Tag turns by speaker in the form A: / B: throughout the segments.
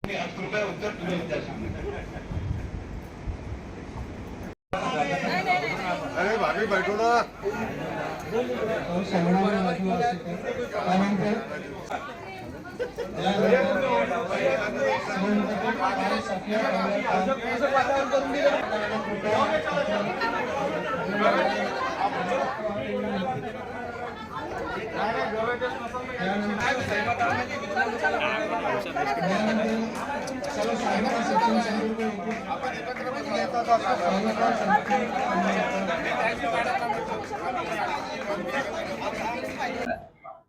A: कृपया उत्तर तुम्ही द्या. अरे भाभी बैठो ना.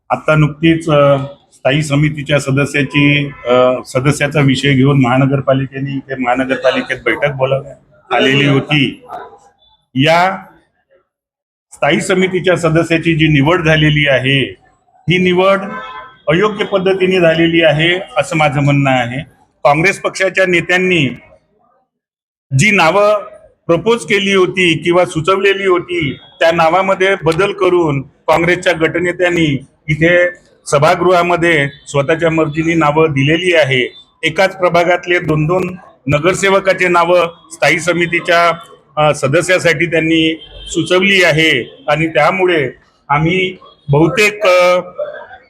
B: आता नुकतीच स्थायी समितीच्या सदस्याचा विषय घेऊन महानगरपालिकेने इथे महानगरपालिकेत बैठक बोलावण्यात आलेली होती. या स्थायी समितीच्या सदस्याची जी निवड झालेली आहे ही निवड अयोग्य पद्धतीने झालेली आहे असं माझं म्हणणं आहे. काँग्रेस पक्षाच्या नेत्यांनी जी नावं प्रपोज केली होती किंवा सुचवलेली होती त्या नावामध्ये बदल करून काँग्रेसच्या गटनेत्यांनी इथे सभागृहामध्ये स्वतःच्या मर्जीने नावं दिलेली आहे. एकाच प्रभागातले 2-2 नगरसेवकाचे नावं स्थायी समितीच्या सदस्यासाठी त्यांनी सुचवली आहे आणि त्यामुळे आम्ही बहुतेक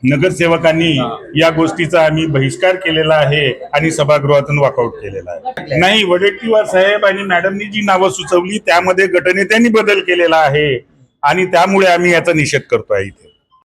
B: नगरसेवकांनी या गोष्टीचा आम्ही बहिष्कार केलेला आहे आणि सभागृहातून वॉकआउट केलेला आहे. नाही, वडेट्टीवार साहेब आणि मॅडमनी जी नावं सुचवली त्यामध्ये गटनेत्यांनी बदल केलेला आहे आणि त्यामुळे आम्ही याचा निषेध करतो आहे इथे.